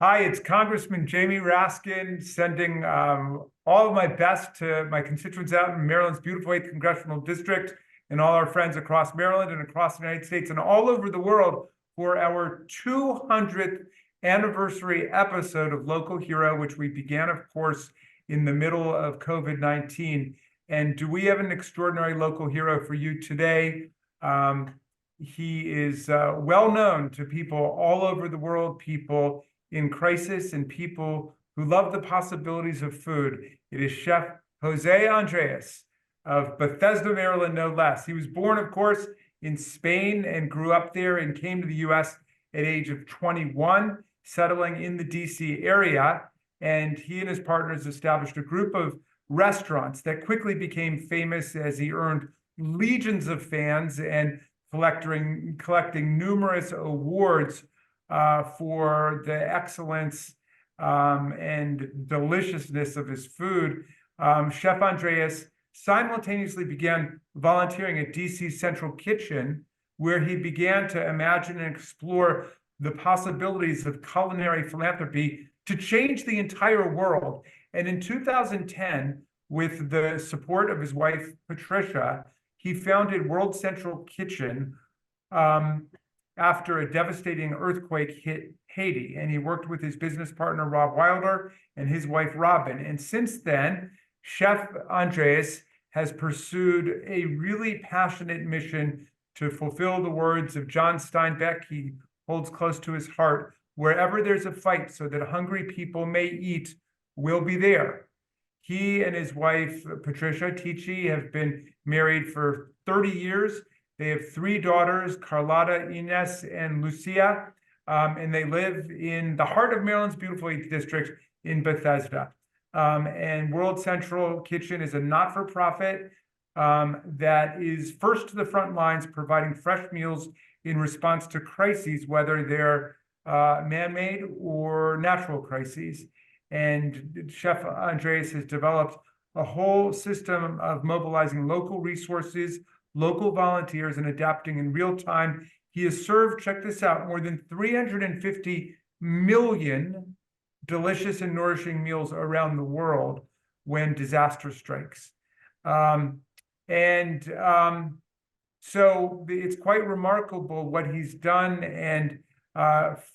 Hi, it's Congressman Jamie Raskin sending all of my best to my constituents out in Maryland's beautiful 8th Congressional District and all our friends across Maryland and across the United States and all over the world for our 200th anniversary episode of Local Hero, which we began, of course, in the middle of COVID-19. And do we have an extraordinary local hero for you today? He is well known to people all over the world, people in crisis and people who love the possibilities of food. It is Chef José Andrés of Bethesda, Maryland, no less. He was born, of course, in Spain and grew up there and came to the US at age of 21, settling in the DC area. And he and his partners established a group of restaurants that quickly became famous as he earned legions of fans and collecting numerous awards for the excellence and deliciousness of his food. Chef Andrés simultaneously began volunteering at DC's Central Kitchen, where he began to imagine and explore the possibilities of culinary philanthropy to change the entire world. And in 2010, with the support of his wife, Patricia, he founded World Central Kitchen after a devastating earthquake hit Haiti. And he worked with his business partner, Rob Wilder, and his wife, Robin. And since then, Chef Andrés has pursued a really passionate mission to fulfill the words of John Steinbeck he holds close to his heart: wherever there's a fight so that hungry people may eat, we'll be there. He and his wife, Patricia Tichy, have been married for 30 years. They have 3 daughters, Carlotta, Ines, and Lucia, and they live in the heart of Maryland's beautiful 8th District in Bethesda. And World Central Kitchen is a not-for-profit that is first to the front lines, providing fresh meals in response to crises, whether they're man-made or natural crises. And Chef Andrés has developed a whole system of mobilizing local resources, local volunteers, and adapting in real time. He has served, check this out, more than 350 million delicious and nourishing meals around the world when disaster strikes. So it's quite remarkable what he's done, and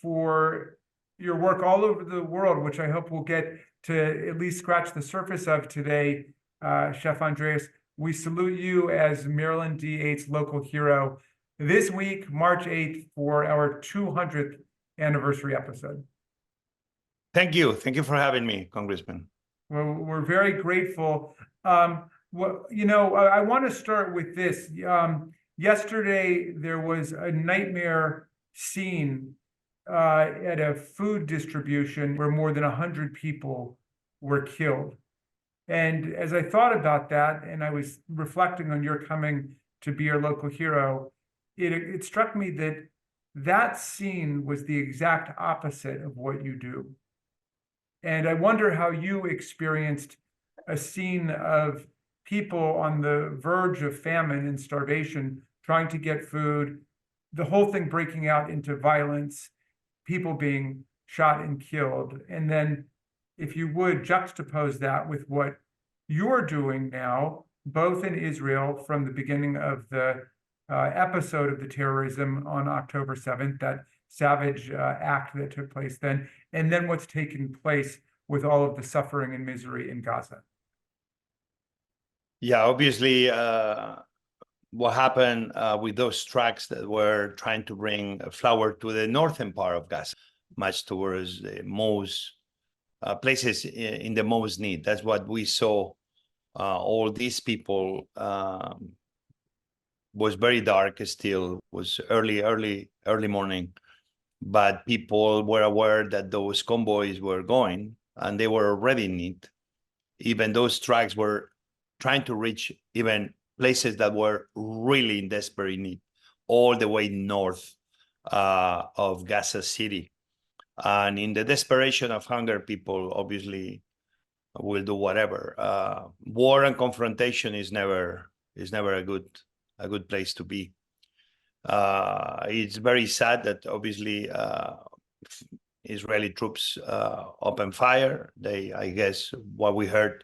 for your work all over the world, which I hope we'll get to at least scratch the surface of today, Chef Andrés. We salute you as Maryland D8's local hero this week, March 8th, for our 200th anniversary episode. Thank you. Thank you for having me, Congressman. Well, we're very grateful. You know, I want to start with this. Yesterday, there was a nightmare scene at a food distribution where more than 100 people were killed. And as I thought about that, and I was reflecting on your coming to be our local hero, it struck me that that scene was the exact opposite of what you do. And I wonder how you experienced a scene of people on the verge of famine and starvation, trying to get food, the whole thing breaking out into violence, people being shot and killed. And then if you would juxtapose that with what you're doing now, both in Israel from the beginning of the episode of the terrorism on October 7th, that savage act that took place then, and then what's taken place with all of the suffering and misery in Gaza. Yeah, obviously, what happened with those trucks that were trying to bring flour to the northern part of Gaza, much towards the most places in the most need. That's what we saw. All these people was very dark still, was early morning, but people were aware that those convoys were going and they were already in need. Even those trucks were trying to reach even places that were really in desperate need, all the way north of Gaza City. And in the desperation of hunger, people obviously will do whatever. War and confrontation is never a good place to be. It's very sad that obviously Israeli troops opened fire. I guess what we heard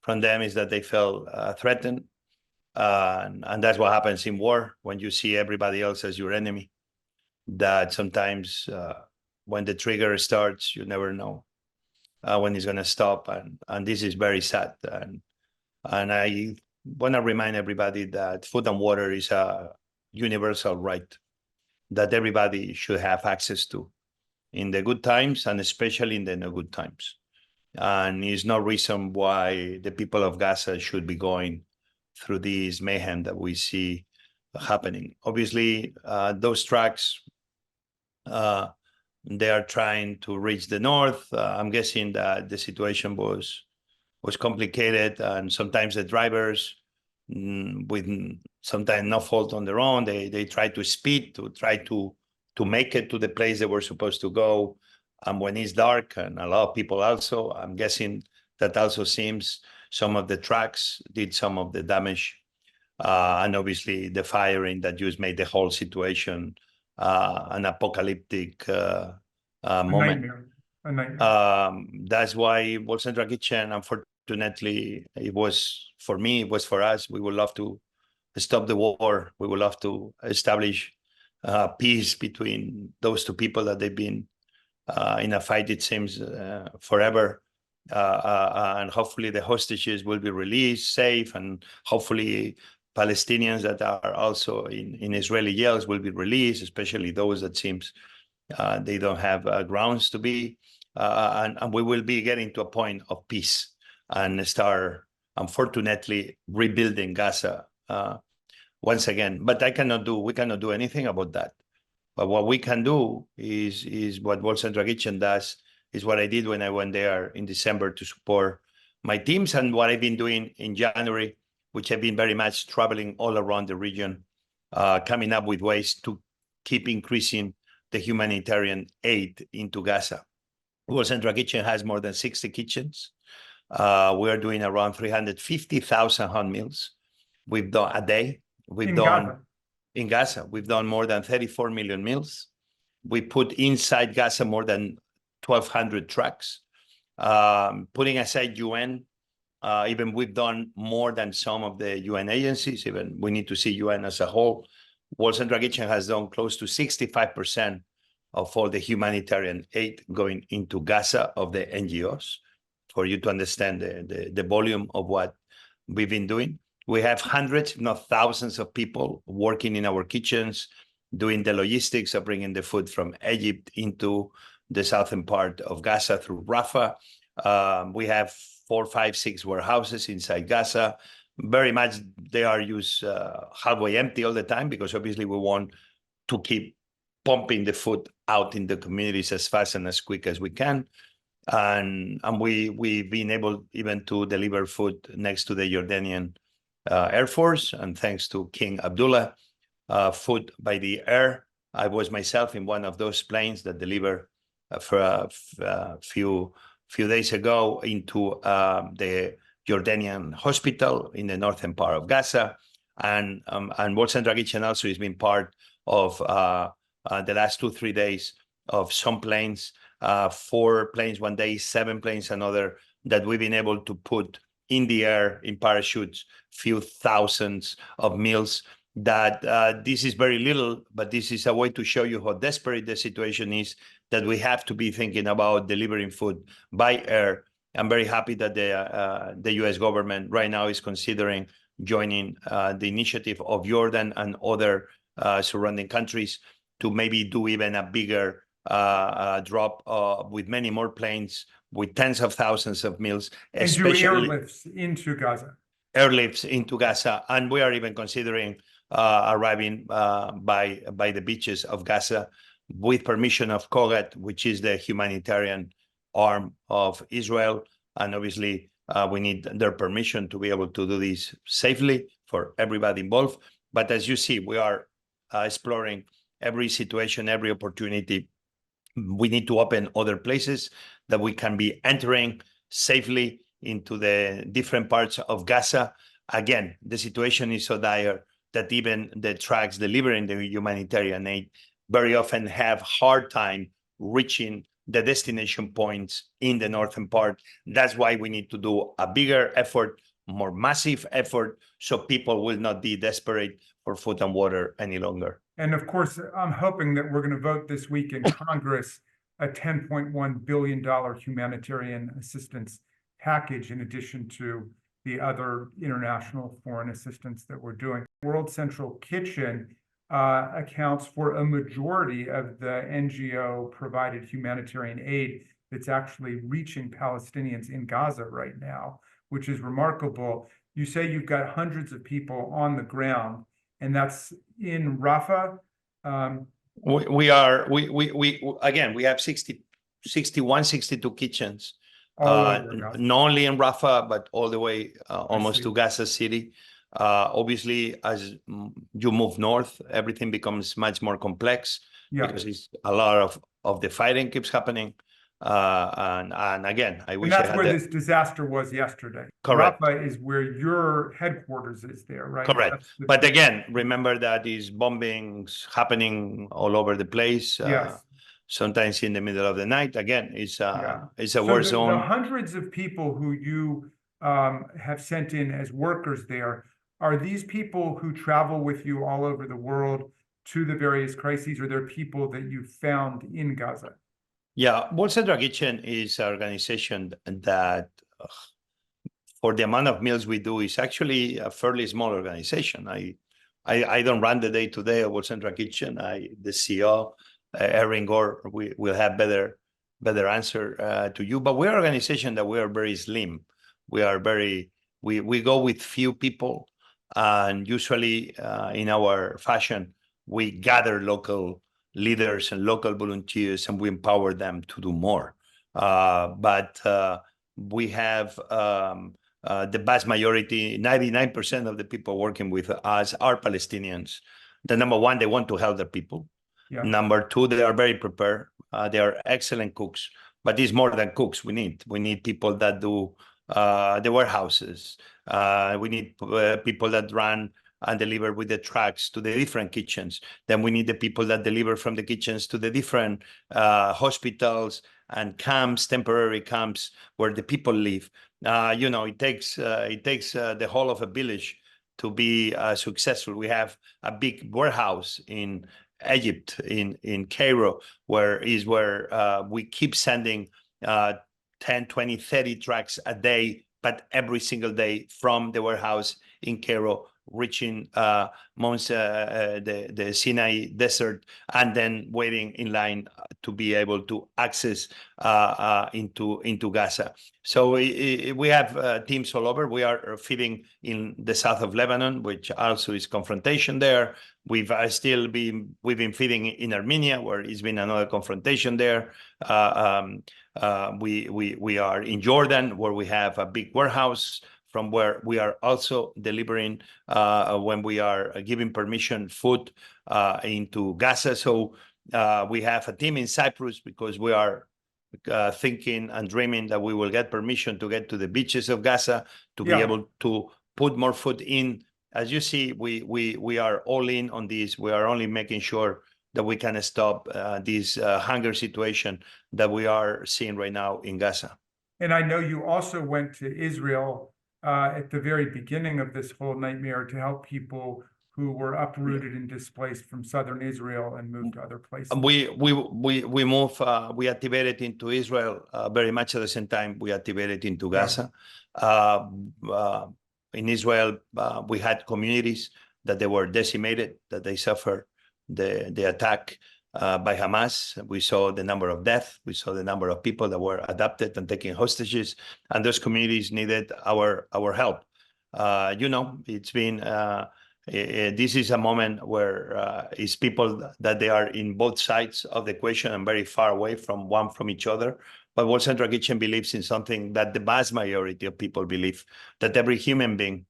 from them is that they felt threatened. And that's what happens in war when you see everybody else as your enemy. That sometimes when the trigger starts, you never know when it's going to stop. And this is very sad. And I want to remind everybody that food and water is a universal right that everybody should have access to in the good times and especially in the no good times. And there's no reason why the people of Gaza should be going through this mayhem that we see happening. Obviously, those trucks, they are trying to reach the north. I'm guessing that the situation was complicated, and sometimes the drivers, with sometimes no fault on their own, they try to speed to try to make it to the place they were supposed to go. And when it's dark, and a lot of people also, I'm guessing that also seems some of the trucks did some of the damage. And obviously the firing that just made the whole situation an apocalyptic moment. A nightmare. That's why World Central Kitchen, unfortunately, it was for me, it was for us. We would love to stop the war. We would love to establish peace between those two people that they've been in a fight, it seems, forever. And hopefully the hostages will be released safe, and hopefully Palestinians that are also in Israeli jails will be released, especially those that seems they don't have grounds to be. And we will be getting to a point of peace and start, unfortunately, rebuilding Gaza once again. But we cannot do anything about that. But what we can do is what World Central Kitchen does, is what I did when I went there in December to support my teams, and what I've been doing in January, which I've been very much traveling all around the region, coming up with ways to keep increasing the humanitarian aid into Gaza. World Central Kitchen has more than 60 kitchens. We are doing around 350,000 hot meals we've done a day. In Gaza, we've done more than 34 million meals. We put inside Gaza more than 1,200 trucks. Putting aside UN, even we've done more than some of the UN agencies. Even we need to see UN as a whole. World Central Kitchen has done close to 65% of all the humanitarian aid going into Gaza of the NGOs, for you to understand the volume of what we've been doing. We have hundreds, if not thousands, of people working in our kitchens, doing the logistics of bringing the food from Egypt into the southern part of Gaza through Rafah. We have 4, 5, 6 warehouses inside Gaza. Very much they are used halfway empty all the time, because obviously we want to keep pumping the food out in the communities as fast and as quick as we can. And we've been able even to deliver food next to the Jordanian Air Force, and thanks to King Abdullah, food by the air. I was myself in one of those planes that delivered for a few days ago into the Jordanian hospital in the northern part of Gaza. And World Central Kitchen also has been part of the last 2-3 days of some planes, 4 planes one day, 7 planes another, that we've been able to put in the air in parachutes, few thousands of meals. That this is very little, but this is a way to show you how desperate the situation is, that we have to be thinking about delivering food by air. I'm very happy that the US government right now is considering joining the initiative of Jordan and other surrounding countries to maybe do even a bigger drop with many more planes, with tens of thousands of meals, especially airlifts into Gaza. Airlifts into Gaza, and we are even considering arriving by the beaches of Gaza with permission of Kogat, which is the humanitarian arm of Israel. And obviously, we need their permission to be able to do this safely for everybody involved. But as you see, we are exploring every situation, every opportunity. We need to open other places that we can be entering safely into the different parts of Gaza. Again, the situation is so dire that even the trucks delivering the humanitarian aid very often have hard time reaching the destination points in the northern part. That's why we need to do a bigger effort, more massive effort, so people will not be desperate for food and water any longer. And of course, I'm hoping that we're going to vote this week in Congress a $10.1 billion humanitarian assistance package in addition to the other international foreign assistance that we're doing. World Central Kitchen accounts for a majority of the NGO provided humanitarian aid that's actually reaching Palestinians in Gaza right now, which is remarkable. You say you've got hundreds of people on the ground, and that's in Rafah. We have 61, 62 kitchens, not only in Rafah, but all the way almost to Gaza City. Obviously, as you move north, everything becomes much more complex because it's a lot of the fighting keeps happening. And again, I wish that's where this disaster was yesterday. Correct. Rafah is where your headquarters is there, right? Correct. But again, remember that is bombings happening all over the place. Yes. Sometimes in the middle of the night. Again, it's a war zone. The hundreds of people who you have sent in as workers there, are these people who travel with you all over the world to the various crises, or they're people that you found in Gaza? Yeah, World Central Kitchen is an organization that, for the amount of meals we do, is actually a fairly small organization. I don't run the day-to-day of World Central Kitchen. The CEO, Erin Gore, will have better answer to you. But we're an organization that we are very slim. We go with few people, and usually in our fashion, we gather local leaders and local volunteers, and we empower them to do more. But we have the vast majority, 99% of the people working with us are Palestinians. The number one, they want to help their people. Yeah. Number two, they are very prepared. They are excellent cooks, but it's more than cooks we need people that do the warehouses. We need people that run and deliver with the trucks to the different kitchens. Then we need the people that deliver from the kitchens to the different hospitals and camps, temporary camps where the people live. It takes the whole of a village to be successful. We have a big warehouse in Egypt, in Cairo, where we keep sending 10, 20, 30 trucks a day, but every single day from the warehouse in Cairo, reaching the Sinai desert, and then waiting in line to be able to access into Gaza. So we have teams all over. We are feeding in the south of Lebanon, which also is confrontation there. We've been feeding in Armenia, where it's been another confrontation there. We are in Jordan, where we have a big warehouse from where we are also delivering when we are giving permission food into Gaza. So we have a team in Cyprus because we are thinking and dreaming that we will get permission to get to the beaches of Gaza to be able to put more food in. As you see, we are all in on this. We are only making sure that we can stop this hunger situation that we are seeing right now in Gaza. And I know you also went to Israel at the very beginning of this whole nightmare to help people who were uprooted and displaced from southern Israel and moved to other places. We activated into Israel very much at the same time we activated into Gaza. In Israel, we had communities that they were decimated, that they suffered the attack by Hamas. We saw the number of deaths. We saw the number of people that were adopted and taken hostages, and those communities needed our help. It's been this is a moment where it's people that they are in both sides of the equation and very far away from each other. But World Central Kitchen believes in something that the vast majority of people believe, that every human being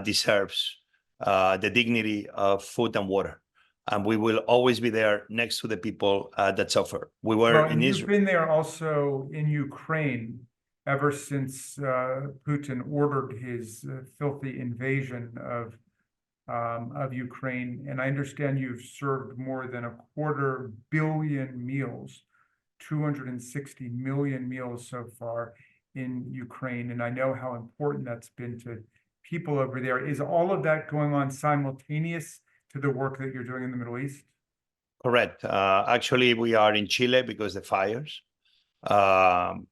deserves the dignity of food and water. And we will always be there next to the people that suffer. We were in Israel. You've been there also in Ukraine ever since Putin ordered his filthy invasion of Ukraine. And I understand you've served more than 250 million meals 260 million meals so far in Ukraine. And I know how important that's been to people over there. Is all of that going on simultaneous to the work that you're doing in the Middle East? Correct. Actually, we are in Chile because the fires.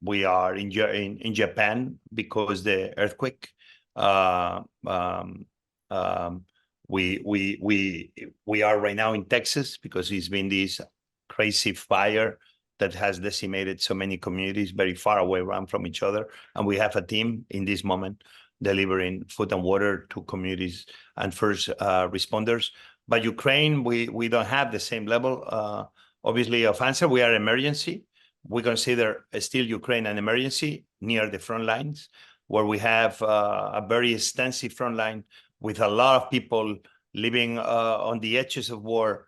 We are in Japan because the earthquake. Uh, um, um, we are right now in Texas because it's been this crazy fire that has decimated so many communities very far away from each other. And we have a team in this moment delivering food and water to communities and first responders. But Ukraine, we don't have the same level, obviously, of answer. We are emergency. We consider still Ukraine an emergency near the front lines, where we have a very extensive front line with a lot of people living on the edges of war,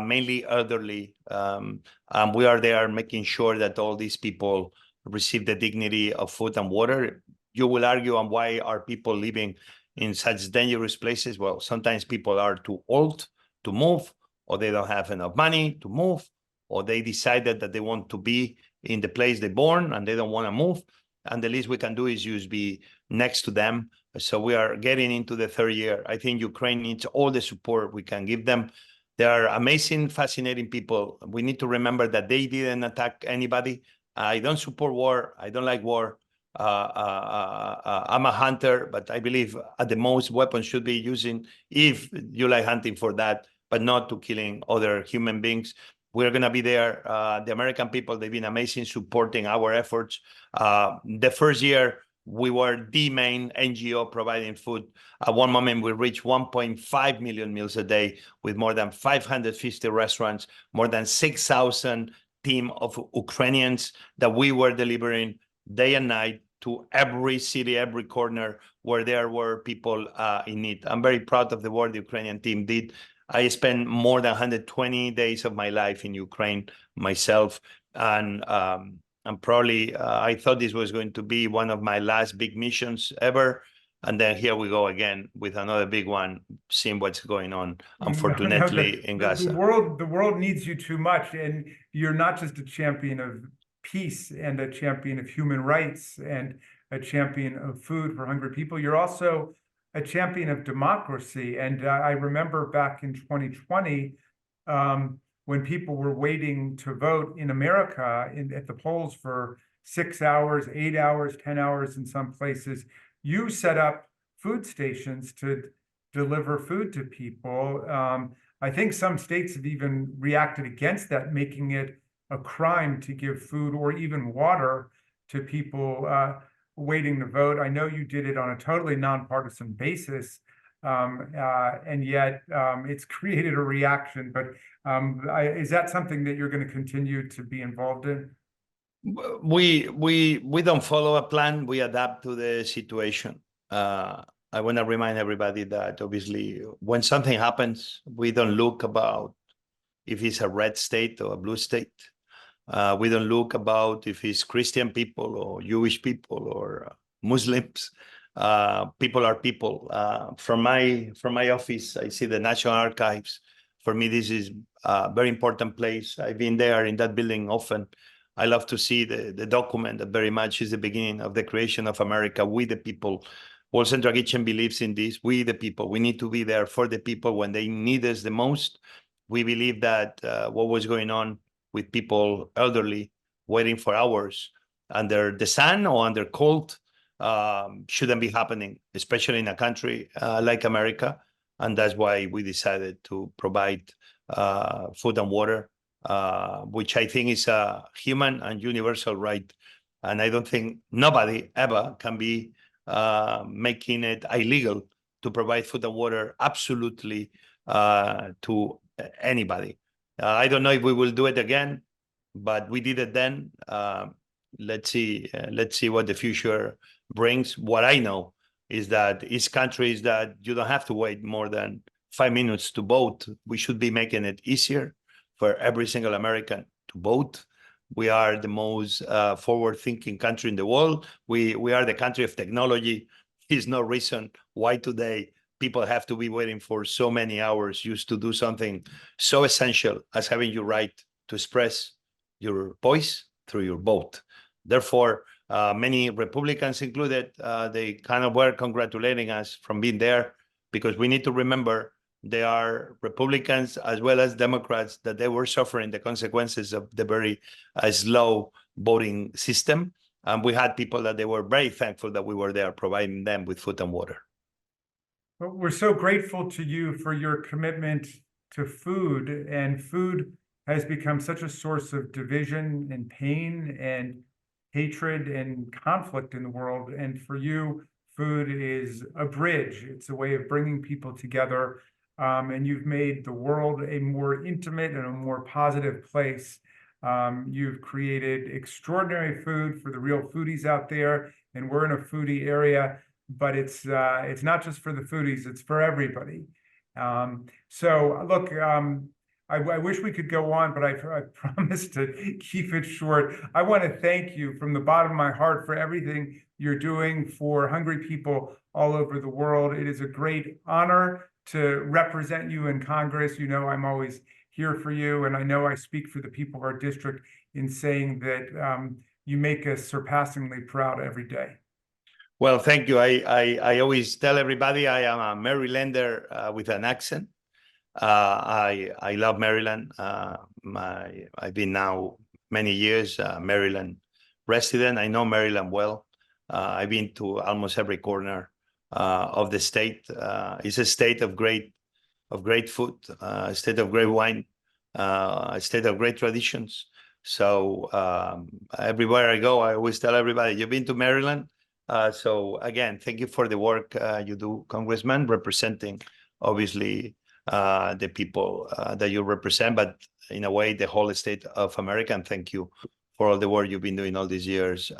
mainly elderly. And we are there making sure that all these people receive the dignity of food and water. You will argue on why are people living in such dangerous places? Well, sometimes people are too old to move, or they don't have enough money to move, or they decided that they want to be in the place they're born and they don't want to move. And the least we can do is just be next to them. So we are getting into the third year. I think Ukraine needs all the support we can give them. They are amazing, fascinating people. We need to remember that they didn't attack anybody. I don't support war. I don't like war. I'm a hunter, but I believe at the most weapons should be using if you like hunting for that, but not to killing other human beings. We're going to be there. The American people, they've been amazing supporting our efforts. The first year, we were the main NGO providing food. At one moment, we reached 1.5 million meals a day with more than 550 restaurants, more than 6,000 team of Ukrainians that we were delivering day and night to every city, every corner where there were people in need. I'm very proud of the work the Ukrainian team did. I spent more than 120 days of my life in Ukraine myself, and probably I thought this was going to be one of my last big missions ever. And then here we go again with another big one, seeing what's going on, unfortunately, in Gaza. The world needs you too much, and you're not just a champion of peace and a champion of human rights and a champion of food for hungry people. You're also a champion of democracy. And I remember back in 2020, when people were waiting to vote in America at the polls for 6 hours, 8 hours, 10 hours in some places, you set up food stations to deliver food to people. I think some states have even reacted against that, making it a crime to give food or even water to people waiting to vote. I know you did it on a totally nonpartisan basis, and yet it's created a reaction. But is that something that you're going to continue to be involved in? We don't follow a plan. We adapt to the situation. I want to remind everybody that obviously when something happens, we don't look about if it's a red state or a blue state. We don't look about if it's Christian people or Jewish people or Muslims. People are people. From my office, I see the National Archives. For me, this is a very important place. I've been there in that building often. I love to see the document that very much is the beginning of the creation of America. We the people. World Central Kitchen believes in this. We the people. We need to be there for the people when they need us the most. We believe that what was going on with people elderly waiting for hours under the sun or under cold shouldn't be happening, especially in a country like America. And that's why we decided to provide food and water, which I think is a human and universal right. And I don't think nobody ever can be making it illegal to provide food and water absolutely to anybody. I don't know if we will do it again, but we did it then. Let's see what the future brings. What I know is that it's countries that you don't have to wait more than 5 minutes to vote. We should be making it easier for every single American to vote. We are the most forward-thinking country in the world. We are the country of technology. There's no reason why today people have to be waiting for so many hours just to do something so essential as having your right to express your voice through your vote. Therefore, many Republicans included, they kind of were congratulating us from being there, because we need to remember there are Republicans as well as Democrats that they were suffering the consequences of the very slow voting system. And we had people that they were very thankful that we were there providing them with food and water. Well, we're so grateful to you for your commitment to food, and food has become such a source of division and pain and hatred and conflict in the world. And for you, food is a bridge. It's a way of bringing people together. And you've made the world a more intimate and a more positive place. You've created extraordinary food for the real foodies out there, and we're in a foodie area, but it's not just for the foodies, it's for everybody. So look, I wish we could go on, but I promised to keep it short. I want to thank you from the bottom of my heart for everything you're doing for hungry people all over the world. It is a great honor to represent you in Congress. You know, I'm always here for you, and I know I speak for the people of our district in saying that you make us surpassingly proud every day. Well, thank you. I always tell everybody I am a Marylander with an accent. I love Maryland. I've been now many years Maryland resident. I know Maryland well. I've been to almost every corner of the state. It's a state of great food, a state of great wine, a state of great traditions. So everywhere I go, I always tell everybody, you've been to Maryland. So again, thank you for the work you do, Congressman, representing obviously the people that you represent, but in a way, the whole state of America. And thank you for all the work you've been doing all these years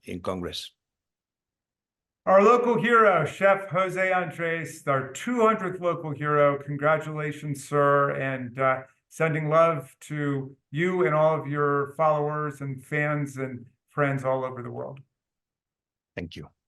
in Congress. Our local hero, Chef Jose Andres, our 200th local hero. Congratulations, sir, and sending love to you and all of your followers and fans and friends all over the world. Thank you.